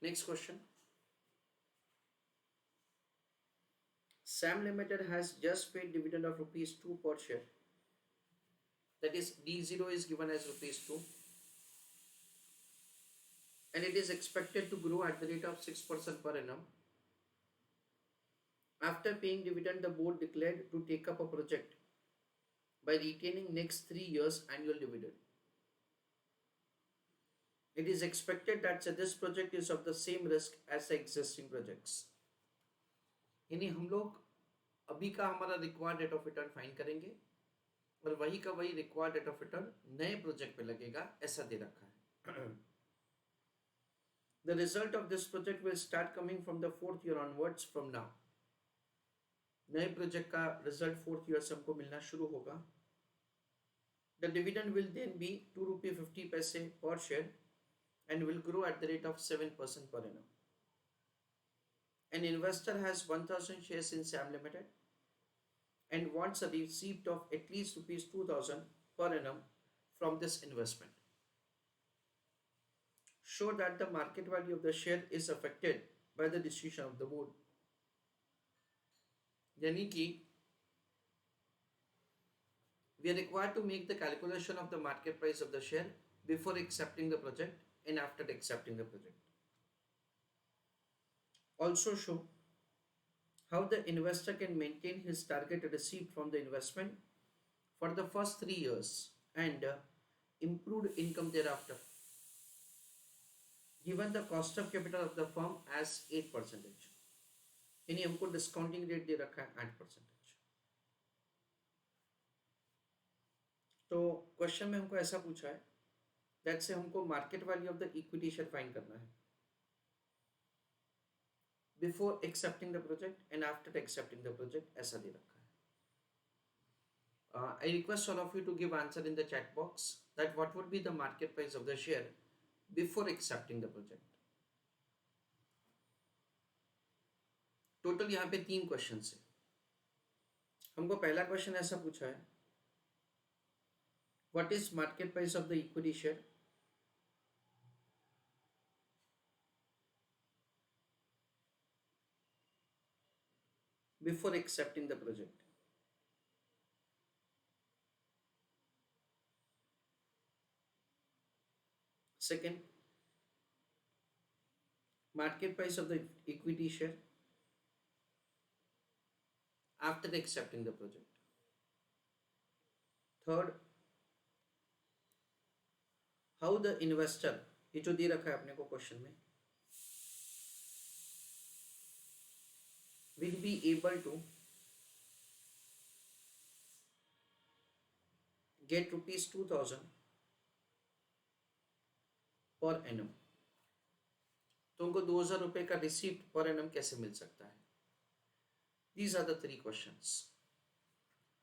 Next question. Sam Limited has just paid dividend of rupees 2 per share. That is D0 is given as rupees 2 and it is expected to grow at the rate of 6% per annum. After paying dividend, the board declared to take up a project by retaining next 3 years annual dividend. It is expected that this project is of the same risk as the existing projects. यानी हम लोग अभी का हमारा required rate of return find करेंगे और वही का वही रिक्वायर्ड रेट ऑफ रिटर्न नए प्रोजेक्ट पे लगेगा, ऐसा दे रखा है. The result of this project will start coming from the 4th year onwards from now. नए प्रोजेक्ट का रिजल्ट 4th ईयर से हमको मिलना शुरू होगा. The dividend will then be 2 rupee 50 paise per share and will grow at the rate of 7% per annum. An investor has 1000 shares in Sam Limited and wants a receipt of at least rupees 2000 per annum from this investment. Show that the market value of the share is affected by the decision of the board. यानी कि we are required to make the calculation of the market price of the share before accepting the project and after accepting the project. Also show how the investor can maintain his target receipt from the investment for the first 3 years and improved income thereafter, given the cost of capital of the firm as 8%. यानी हमको discounting rate दे रखा है 8%. तो question में हमको ऐसा पूछा है दैट से हमको market value of the equity share find करना है before accepting the project and after accepting the project, ऐसा दे रखा है. I request all of you to give answer in the chat box that what would be the market price of the share before accepting the project. Total यहाँ पे 3 question है. हमको पहला question ऐसा पूछा है what is market price of the equity share before accepting the project. Second, market price of the equity share after accepting the project. Third, how the investor, ये जो दे रखा है अपने को क्वेश्चन में, will be able to get rupees 2000 per annum. तो उनको 2000 रुपए का रिसीप्ट पर एनम कैसे मिल सकता है. These are the 3 questions.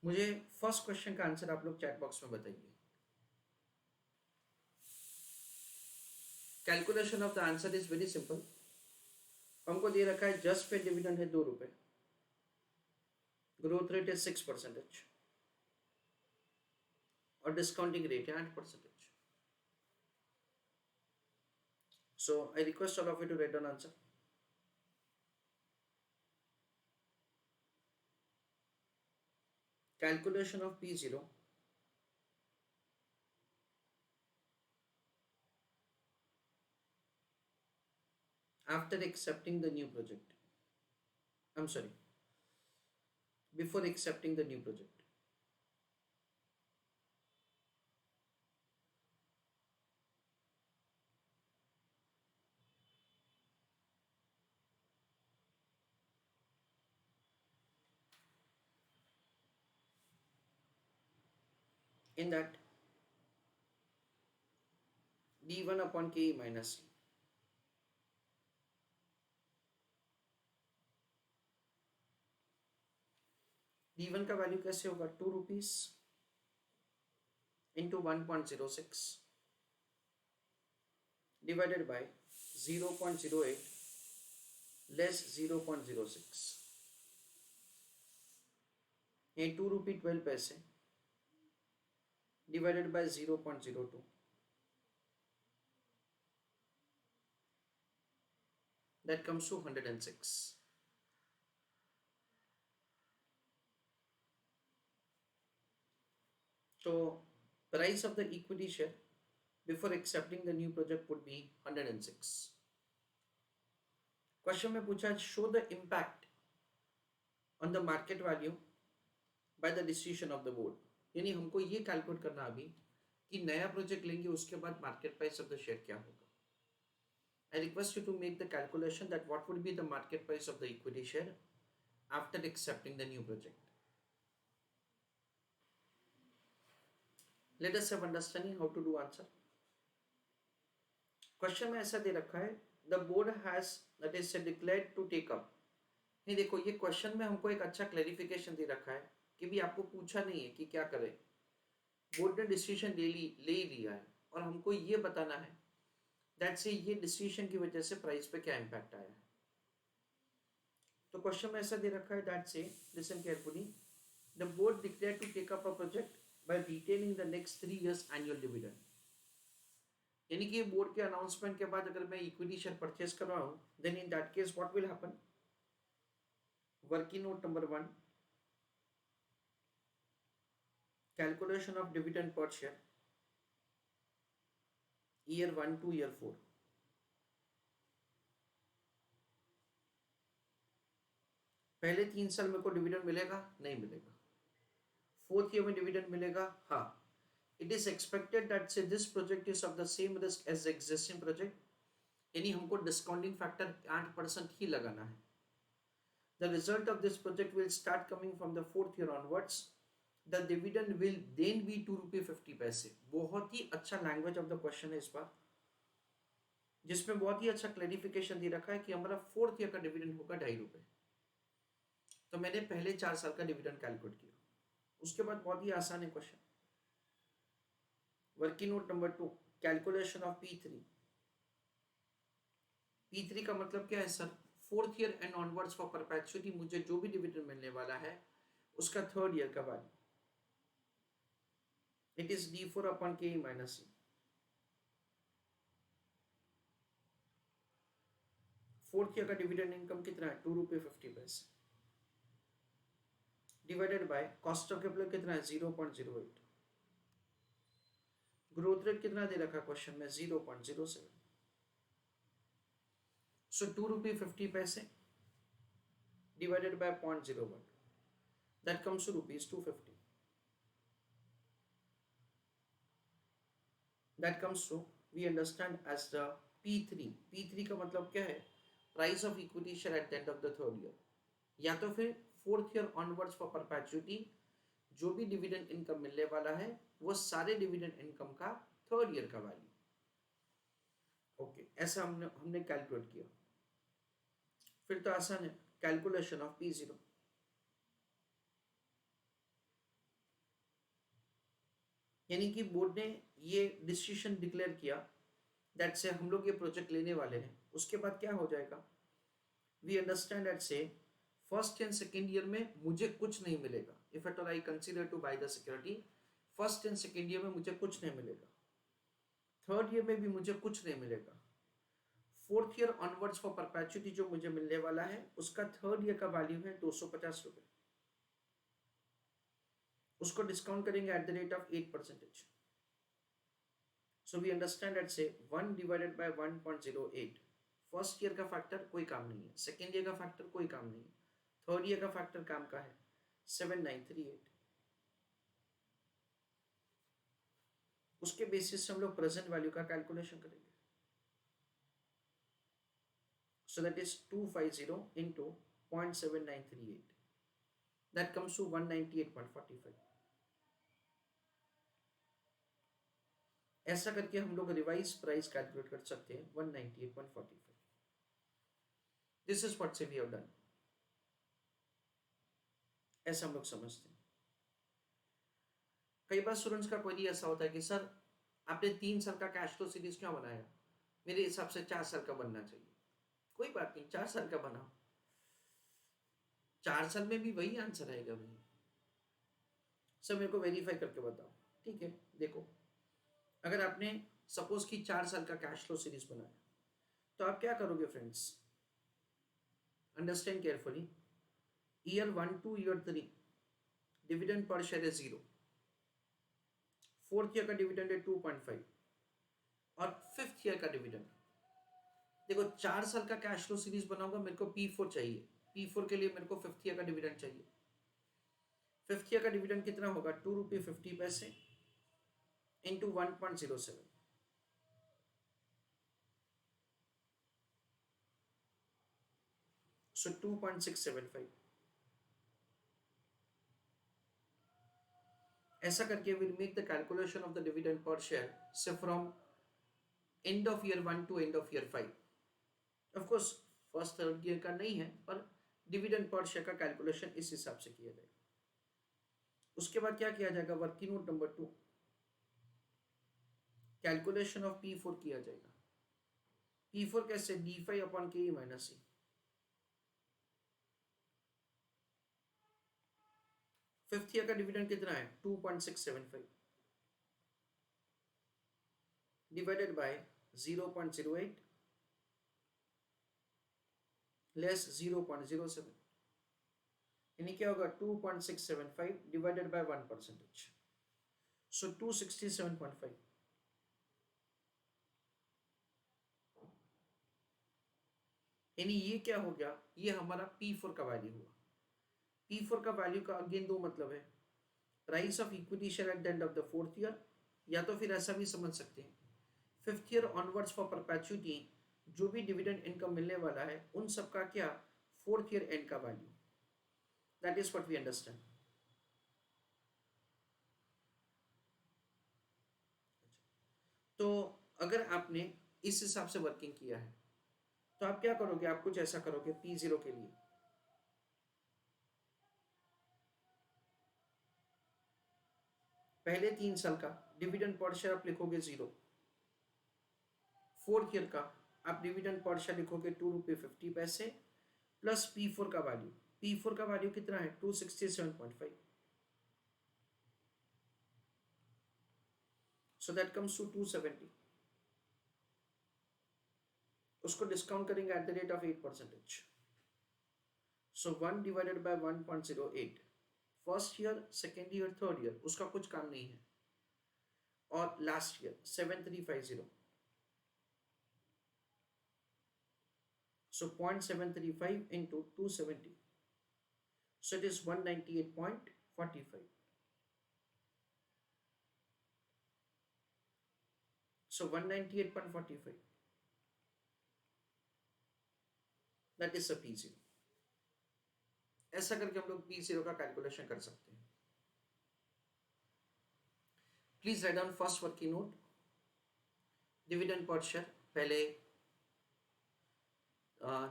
मुझे फर्स्ट क्वेश्चन का आंसर आप लोग चैट बॉक्स में बताइए. Calculation of the answer is very simple. हमको दे रखा है जस्ट पे डिविडेंड है 2 रुपए, ग्रोथ रेट है 6% और डिस्काउंटिंग रेट है 8%. So I request all of you to write down answer. Calculation of P0 after accepting the new project. I'm sorry, before accepting the new project. In that d1 upon ke minus c. d1 का value कैसे होगा 2 rupees into 1.06 divided by 0.08 less 0.06. ये 2 रुपी 12 पैसे divided by 0.02. that comes to 106. So price of the equity share before accepting the new project would be 106. Question में पूछा show the impact on the market value by the decision of the board, यानी हमको ये calculate करना अभी कि नया project लेंगे उसके बाद market price of the share क्या होगा. I request you to make the calculation that what would be the market price of the equity share after accepting the new project. Let us have understanding how to do answer. Question में ऐसा दे रखा है the board has that is declared to take up. नहीं देखो ये question में हमको एक अच्छा क्लैरिफिकेशन दे रखा है कि भी आपको पूछा नहीं है कि क्या करें, बोर्ड ने डिसीजन ले ही लिया है और हमको ये बताना है दैट से ये डिसीजन की वजह से प्राइस पे क्या इम्पैक्ट आया है. तो क्वेश्चन में ऐसा दे रखा है that say listen carefully the board declare to take up a project by retaining the next 3 years annual dividend. यानी कि बोर्ड के अनाउंसमेंट के बाद अगर मैं इक्विटी शेयर परचेज कर रहा हूं then in that case what will happen. Working note number 1, calculation of dividend per share year 1 to year 4. पहले 3 साल में को डिविडेंड मिलेगा नहीं मिलेगा, 4th ईयर में डिविडेंड मिलेगा. हाँ, it is expected that say this project is of the same risk as the existing project, यानी हमको डिस्काउंटिंग फैक्टर 8% ही लगाना है. The result of this project will start coming from the 4th year onwards. The dividend will then be 2 रुपये 50 पैसे. बहुत ही अच्छा language of the question है इस बार, जिसमें बहुत ही अच्छा क्लैरिफिकेशन दे रखा है कि हमारा 4th ईयर का डिविडेंड होगा 2.5 रुपये. तो मैंने पहले 4 साल का डिविडेंड कैलकुलेट किया, उसके बाद बहुत ही आसान है question. Working note number 2, calculation of P3. P3 का मतलब क्या है sir, 4th year and onwards for perpetuity मुझे जो भी डिविडेंड मिलने वाला है उसका 3rd ईयर का value. It is D4 upon K minus C. 4th year का डिविडेंड इनकम कितना है 2 रुपये 50 पैसे divided by cost of capital कितना है 0.08. ग्रोथ रेट कितना दे रखा क्वेश्चन में 0.07. सो 2 रुपये 50 पैसे divided by 0.01 that comes to rupees 250. That comes to we understand as the P3. P3 का मतलब क्या है, price of equity share at the end of the 3rd year, या तो फिर 4th year onwards for perpetuity जो भी dividend income मिलने वाला है वो सारे डिविडेंड इनकम का 3rd ईयर का वैल्यू. ओके, ऐसा हमने कैलकुलेट किया. फिर तो आसान है, कैलकुलेशन ऑफ P0. यानी कि बोर्ड ने ये डिसीजन डिक्लेयर किया दैट से हम लोग ये प्रोजेक्ट लेने वाले हैं, उसके बाद क्या हो जाएगा, we understand that say first and second year में मुझे कुछ नहीं मिलेगा. If at all I consider to buy the security, first and second year में मुझे कुछ नहीं मिलेगा, 3rd ईयर में भी मुझे कुछ नहीं मिलेगा. 4th year onwards for perpetuity जो मुझे मिलने वाला है उसका 3rd ईयर का वैल्यू है 250 रुपये. उसको डिस्काउंट करेंगे at the rate of 8%. So we understand that say 1 divided by 1.08. First year का फैक्टर कोई काम नहीं है, सेकेंड ईयर का फैक्टर कोई काम नहीं है, 3rd ईयर का फैक्टर काम का है 7938. उसके बेसिस से हम लोग प्रेजेंट वैल्यू का कैलकुलेशन करेंगे. So that is 250 into 0.7938. That comes to 198.45. ऐसा करके हम लोग रिवाइज प्राइस कैलकुलेट कर सकते हैं 198.45. This is what we have done. ऐसा हम लोग समझते हैं. कई बार स्टूडेंट्स का क्वेरी ऐसा होता है कि सर आपने 3 साल का कैश फ्लो सीरीज क्यों बनाया, मेरे हिसाब से 4 साल का बनना चाहिए. कोई बात नहीं, 4 साल का बनाओ, 4 साल में भी वही आंसर आएगा भाई. सर मेरे को वेरीफाई करके बताओ. ठीक है, देखो अगर आपने सपोज कि 4 साल का कैश फ्लो सीरीज बनाया तो आप क्या करोगे friends, understand carefully, year 1 to year 3 dividend per share है 0, फोर्थ ईयर का डिविडेंड है 2.5 और फिफ्थ ईयर का डिविडेंड, देखो 4 साल का कैश फ्लो सीरीज बनाऊंगा, मेरे को P4 चाहिए, P4 के लिए मेरे को फिफ्थ ईयर का डिविडेंड चाहिए। फिफ्थ ईयर का डिविडेंड कितना होगा, 2.50 इंटू 1.07, so 2.675। ऐसा करके will make the calculation of the dividend per share से from end of year 1 to end of year 5। Of course first third year का नहीं है, पर डिविडेंड पर शेयर का कैलकुलेशन इस हिसाब से किया जाएगा। उसके बाद क्या किया जाएगा, working note number 2, calculation of P4 किया जाएगा। P4 कैसे, D5 अपॉन के माइनस सी। फिफ्थ ईयर का डिविडेंड कितना है, 2.675 डिवाइडेड बाय 0.08 लेस 0.07, यानी क्या होगा, 2.675 डिवाइडेड बाय 1%, सो 267.5। यानी ये क्या हो गया, ये हमारा P4 का वैल्यू हुआ। P4 का वैल्यू का अगेन दो मतलब है, price of equity share at the end of the fourth year, या तो फिर ऐसा भी समझ सकते हैं, fifth year onwards for perpetuity जो भी डिविडेंड इनकम मिलने वाला है उन सब का क्या, फोर्थ ईयर एंड का value. That is what we understand. तो अगर आपने इस हिसाब से वर्किंग किया है तो आप क्या करोगे, आप कुछ ऐसा करोगे P0 के लिए, पहले 3 साल का डिविडेंड पर शेयर आप लिखोगे 0, फोर्थ ईयर का आप डिविडेंड पर शेयर लिखोगे 2.50 प्लस P4 का वैल्यू। P4 का वैल्यू कितना है, 267.5, सो दैट कम्स टू 270। उसको डिस्काउंट करेंगे at the rate of 8%, so 1 divided by 1.08, first year second year third year उसका कुछ काम नहीं है, और last year 7350, so 0.735 into 270, so it is 198.45, so 198.45, that is a P0। ऐसा करके हम लोग P0 का कैलकुलेशन कर सकते हैं। Please write down first working note, dividend per share पहले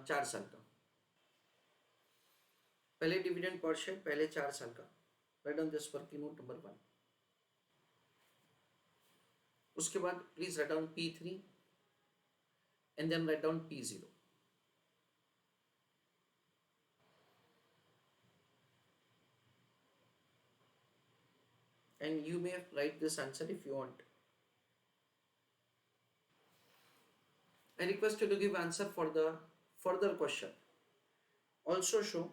4 साल का, पहले डिविडेंड पर शेयर पहले 4 साल का, write down this working note number 1। उसके बाद please write down P3 and then write down P0। and you may write this answer if you want. I request you to give answer for the further question. Also show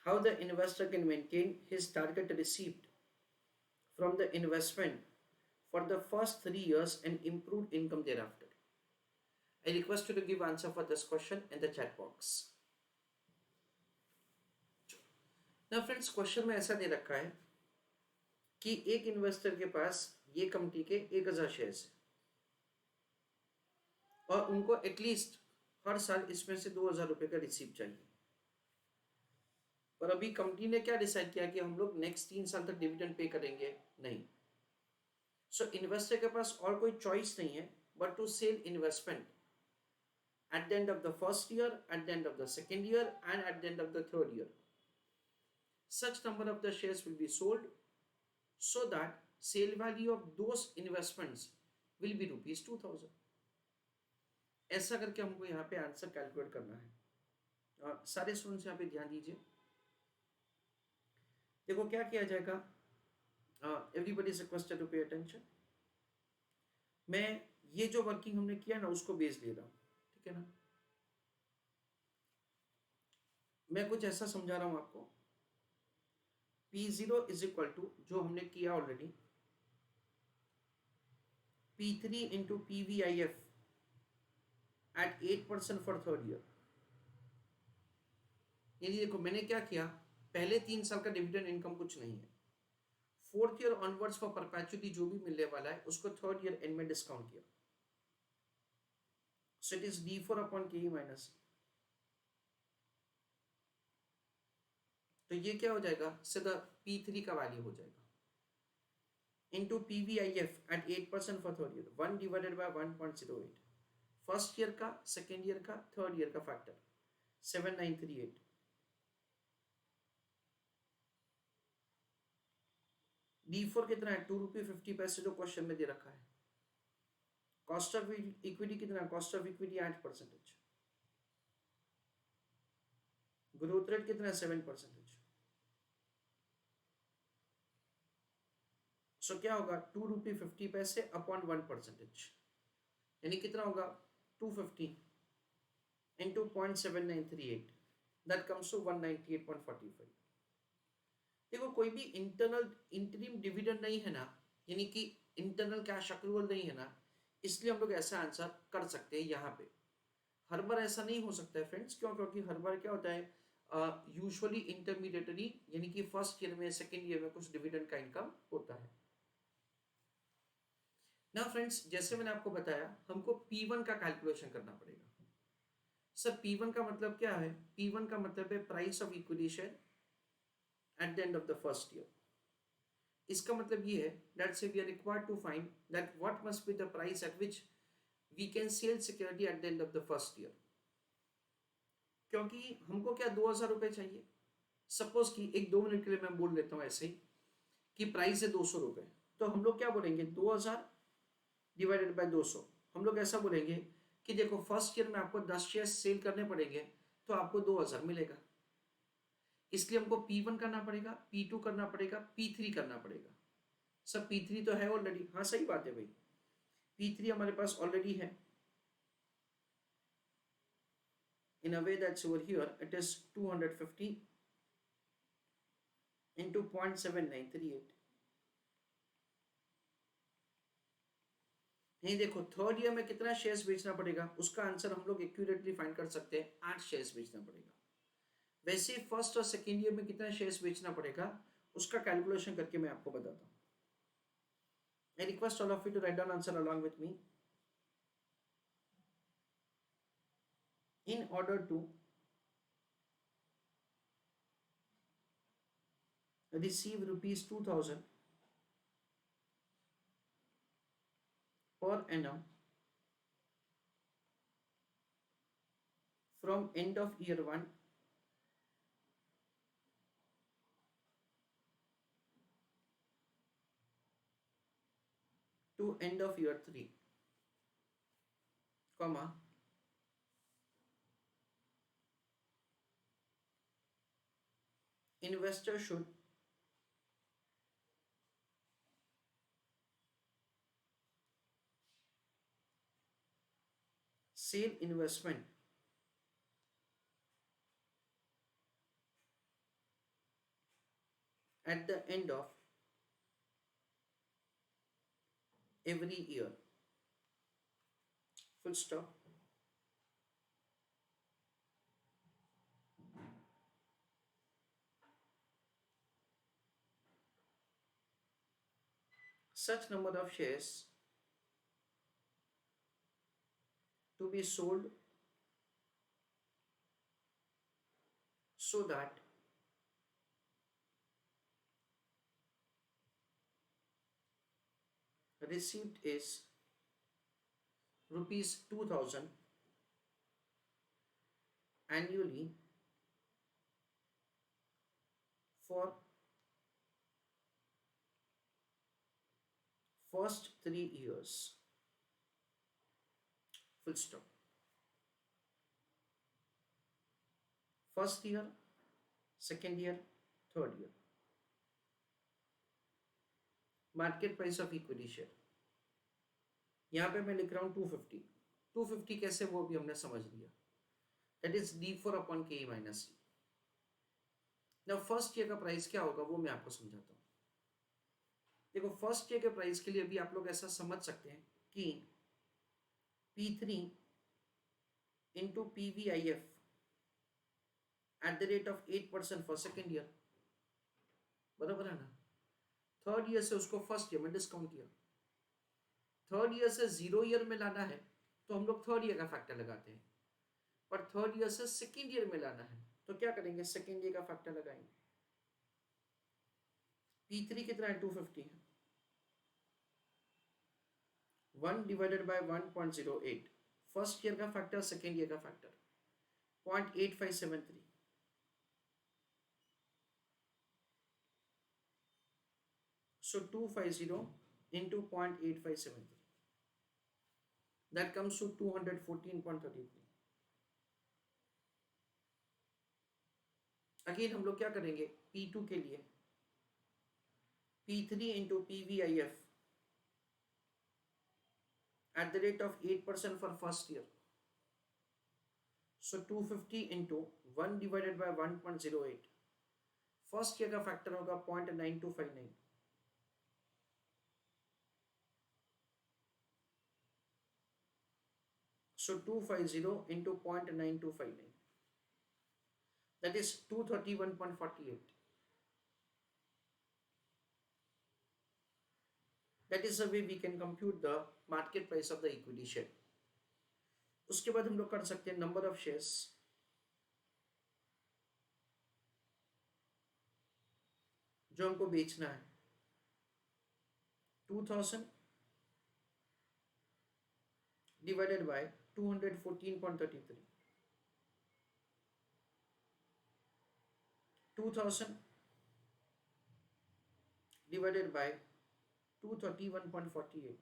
how the investor can maintain his target receipt from the investment for the first 3 years and improve income thereafter. I request you to give answer for this question in the chat box. Now friends, question में ऐसा दे रखा है कि एक investor के पास ये company के 1000 shares है और उनको एटलीस्ट हर साल इसमें से 2000 रुपए का रिसीप्ट चाहिए। और अभी कंपनी ने क्या डिसाइड किया कि हम लोग नेक्स्ट 3 साल तक डिविडेंड पे करेंगे नहीं। सो इन्वेस्टर के पास और कोई चॉइस नहीं है but to sell investment at the end of the first year, at the end of the second year, and at the end of the third year. Such number of the shares will be sold so that sale value of those investments will be ₹2000। ऐसा करके हमको यहाँ पे answer calculate करना है। सारे students यहाँ पे ध्यान दीजिए। देखो क्या किया जाएगा, everybody is requested to pay attention. मैं ये जो वर्किंग हमने किया ना उसको बेस ले रहा हूँ, ठीक है ना। मैं कुछ ऐसा समझा रहा हूं आपको। P0 इज इक्वल टू, जो हमने किया already, P3 into PVIF at 8% for third year. यानी देखो मैंने क्या किया, पहले 3 साल का डिविडेंड इनकम कुछ नहीं है, fourth year onwards for perpetually जो भी मिलने वाला है उसको थर्ड ईयर एंड में डिस्काउंट किया। So it is D4 upon KE minus. तो ये क्या हो जाएगा, सीधा P3 का वैल्यू हो जाएगा into PVIF at 8% for third year, 1 divided by 1.08, first year का, सेकेंड ईयर का, थर्ड ईयर का फैक्टर 7938। D4 कितना है, ₹2.50 जो क्वेश्चन में दे रखा है। कॉस्ट ऑफ इक्विटी कितना, cost of equity 8%, growth rate कितना है 7%। सो क्या होगा, ₹2.50 अपॉन 1%, यानी कितना होगा 250 इंटू 0.7938, दैट कम्स टू 198.45। देखो कोई भी इंटरनल इंटरिम डिविडेंड नहीं है ना, यानी कि इंटरनल कैश अक्रूवल नहीं है ना, इसलिए हम लोग ऐसा आंसर कर सकते हैं यहाँ पे। हर बार ऐसा नहीं हो सकता है फ्रेंड्स, क्यों, क्योंकि हर बार क्या होता है, यूजुअली इंटरमीडिएटरी यानी कि फर्स्ट ईयर में, सेकेंड ईयर में कुछ डिविडेंड का इनकम होता है ना। फ्रेंड्स जैसे मैंने आपको बताया, हमको P1 का कैलकुलेशन करना पड़ेगा। सर P1 का मतलब क्या है, P1 का मतलब है price of equity share at the end of the first year. इसका मतलब ये है that say we are required to find that what must be the price at which we can sell security at the end of the first year. क्योंकि हमको क्या 2000 रुपये चाहिए, suppose कि एक 2 मिनट के लिए मैं बोल लेता हूँ ऐसे ही कि प्राइस है 200 रुपये, तो हम लोग क्या बोलेंगे 2000 डिवाइडेड बाय 200। हम लोग ऐसा बोलेंगे कि देखो फर्स्ट ईयर में आपको 10 शेयर सेल करने पड़ेंगे तो आपको 2000 मिलेगा, इसलिए हमको P1 करना पड़ेगा, P2 करना पड़ेगा, P3 करना पड़ेगा। सब P3 तो है ऑलरेडी, हाँ सही बात है भाई, P3 हमारे पास ऑलरेडी है। In a way that's over here, it is 250 into 0.7938। नहीं देखो थर्ड ईयर में कितना शेयर्स बेचना पड़ेगा, उसका आंसर हम लोग एक्यूरेटली फाइंड कर सकते हैं, 8 शेयर्स बेचना पड़ेगा। वैसे फर्स्ट और सेकेंड ईयर में कितना शेयर्स बेचना पड़ेगा, उसका कैलकुलेशन करके मैं आपको बताता हूँ। I request all of you to write down answer along with me. In order to receive ₹2000 per annum from end of year 1 to end of year 3, comma, investor should sell investment at the end of every year, full stop। Such number of shares to be sold so that received is ₹2000 annually for first 3 years, full stop। First year, second year, third year. Market price of equity share, यहां पे मैं लिख रहा हूं 250, 250 कैसे, वो भी हमने समझ लिया, दैट इज D4 अपॉन के माइनस सी। ना फर्स्ट ईयर का प्राइस क्या होगा वो मैं आपको समझाता हूँ। देखो फर्स्ट ईयर के प्राइस के लिए अभी आप लोग ऐसा समझ सकते हैं कि P3 into PVIF eight the rate of 8% for second year, बराबर है ना। थर्ड ईयर से उसको फर्स्ट ईयर में डिस्काउंट किया, थर्ड ईयर से 0 ईयर में लाना है तो हम लोग थर्ड ईयर का फैक्टर लगाते हैं, पर थर्ड ईयर से सेकेंड ईयर में लाना है तो क्या करेंगे, सेकेंड ईयर का फैक्टर लगाएंगे। P3 कितना है, 250 है, 1 डिवाइडेड बाय 1.08, फर्स्ट ईयर का फैक्टर सेकेंड ईयर का factor 0.8573, so 250 into 0.8573, that comes to 214.33। Again हम लोग क्या करेंगे, P2 के लिए P3 into PVIF at the rate of 8% for first year, so 250 into 1 divided by 1.08, first year का factor होगा 0.9259, so 250 into 0.9259, that is 231.48, that is the way we can compute the market price of the equity share। उसके बाद हम लोग कर सकते हैं number of shares, जो हमको बेचना है, 2000 डिवाइडेड बाय 214.33, 2000 डिवाइडेड बाय 231.48,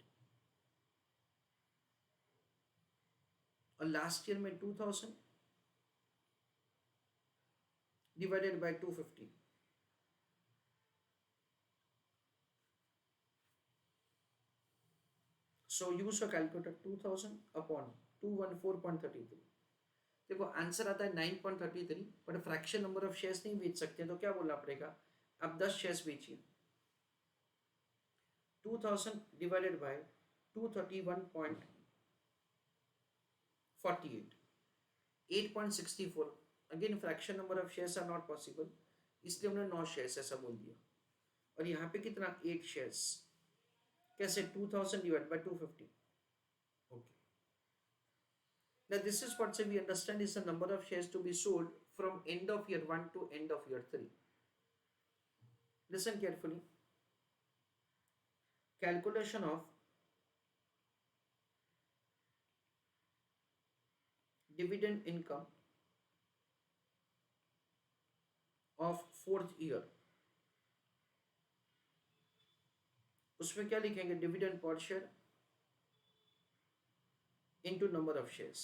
और लास्ट ईयर में 2000 divided bye 250, so use your calculator, 2000 upon 214.33। देखो आंसर आता है 9.33, पर फ्रैक्शन नंबर ऑफ शेयर्स नहीं बेच सकते, तो क्या बोलना पड़ेगा, अब 10 शेयर्स बेचिए, 2000 divided by 231.48, 8.64, again fraction number of shares are not possible, इसलिए हमने 9 शेयर्स ऐसा बोल दिया, और यहाँ पे कितना, 8 शेयर्स, कैसे, 2000 divide by 250, okay। Now this is what we understand is the number of shares to be sold from end of year 1 to end of year 3। Listen carefully, calculation of dividend income of fourth year, उसमें क्या लिखेंगे, dividend per share into number of shares.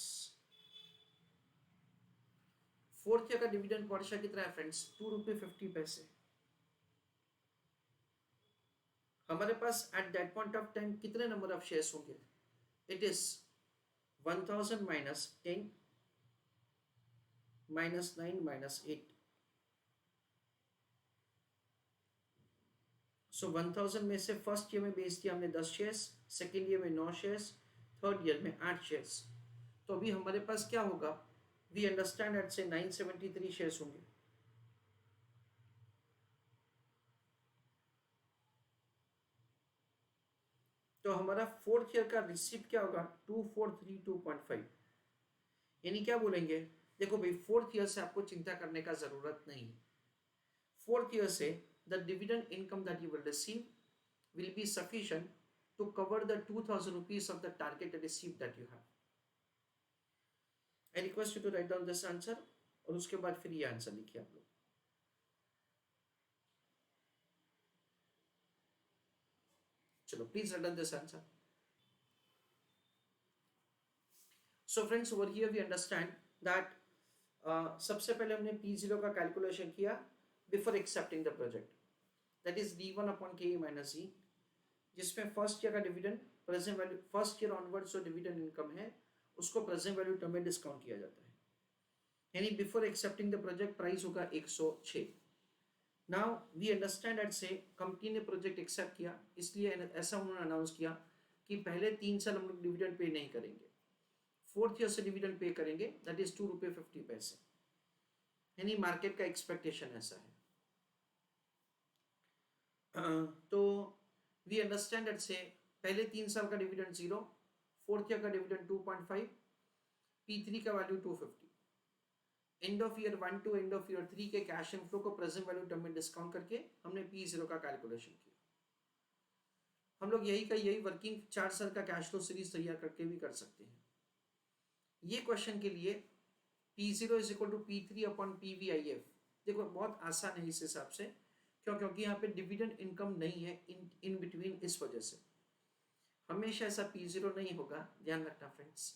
Fourth year का dividend per share कितना है friends, 2 रुपये 50 पैसे। हमारे पास at that point of time कितने नंबर ऑफ शेयर्स होंगे, it is 1000 minus 10 minus 9 minus 8, so 1000 में से फर्स्ट ईयर में बेच दिया हमने 10 शेयर्स, सेकेंड ईयर में 9 शेयर्स, थर्ड ईयर में 8 शेयर्स, तो अभी हमारे पास क्या होगा, वी अंडरस्टैंड एट से 973 शेयर्स होंगे। तो हमारा फोर्थ ईयर का रिसिप्ट क्या होगा, 2432.5, यानी क्या बोलेंगे, देखो भाई फोर्थ ईयर से आपको चिंता करने का जरूरत नहीं है, फोर्थ ईयर से the dividend income that you will receive will be sufficient to cover the 2000 rupees of the target receipt that you have। I request you to write down this answer, और उसके बाद फिर ये answer लिखिए आप लोग। चलो please write down this answer। So friends, over here we understand that सबसे पहले हमने P0 का कैलकुलेशन किया before accepting the project, that is D1 upon के माइनस ई, जिसमें फर्स्ट ईयर का dividend present value first year onward जो dividend income है उसको प्रेजेंट वैल्यू टर्म में डिस्काउंट किया जाता है, यानी before accepting the project price होगा 106। नाउ वी अंडरस्टैंड दैट से कंपनी ने प्रोजेक्ट एक्सेप्ट किया, इसलिए ऐसा उन्होंने अनाउंस किया कि पहले 3 साल हम लोग डिविडेंड पे नहीं करेंगे, 4th ईयर से डिविडेंड पे करेंगे, दैट इज ₹2.50, यानी मार्केट का एक्सपेक्टेशन ऐसा है। तो वी अंडरस्टैंड दैट से पहले 3 साल का डिविडेंड 0, 4th ईयर का डिविडेंड 2.5, P3 का value 250। End of year 1 to end of year 3 के कैश इनफ्लो को प्रेजेंट वैल्यू टर्म में डिस्काउंट करके हमने P0 का कैलकुलेशन किया। हम लोग यही वर्किंग 4 साल का कैश फ्लो सीरीज तैयार करके भी कर सकते हैं। ये क्वेश्चन के लिए P0 is equal to P3 upon PVIF, देखो बहुत आसान है इस हिसाब से, क्योंकि यहाँ पे डिविडेंड इनकम नहीं है इन बिटवीन, इस वजह से हमेशा ऐसा P0 नहीं होगा, ध्यान रखना फ्रेंड्स।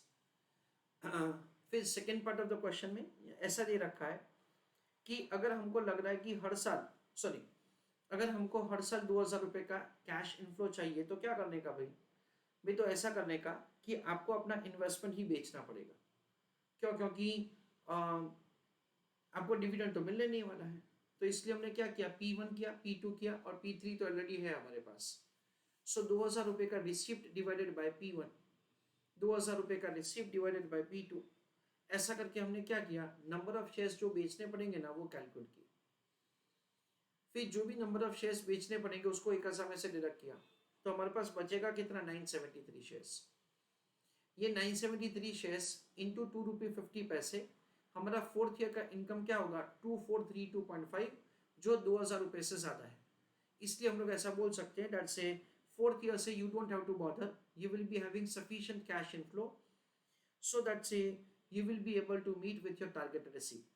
फिर second part of the question में ऐसा दे रखा है कि अगर हमको लग रहा है कि अगर हमको हर साल 2000 रुपये का कैश इनफ्लो चाहिए तो क्या करने का भाई तो ऐसा करने का कि आपको अपना इन्वेस्टमेंट ही बेचना पड़ेगा। क्योंकि आपको डिविडेंड तो मिलने नहीं वाला है, तो इसलिए हमने क्या किया, P1 किया, P2 किया और P3 तो ऑलरेडी है हमारे पास। सो 2000 रुपये का रिसिप्ट डिवाइडेड बाय P1, 2000 रुपये का रिसिप्ट डिवाइडेड बाय P2, ऐसा करके हमने क्या किया, नंबर ऑफ शेयर्स जो बेचने पड़ेंगे ना वो कैलकुलेट किया। फिर जो भी नंबर ऑफ शेयर्स बेचने पड़ेंगे उसको 1000 में से डिडक्ट किया, तो हमारे पास बचेगा कितना, 973 शेयर्स। ये 973 शेयर्स इंटू ₹2.50, हमारा 4th ईयर का इनकम क्या होगा, 2432.5, जो 2000 रुपये से ज्यादा है। इसलिए हम लोग ऐसा बोल सकते हैं दैट से 4th ईयर से you don't have to bother, you will be having sufficient cash inflow, so that say you will be able to meet with your target receipt।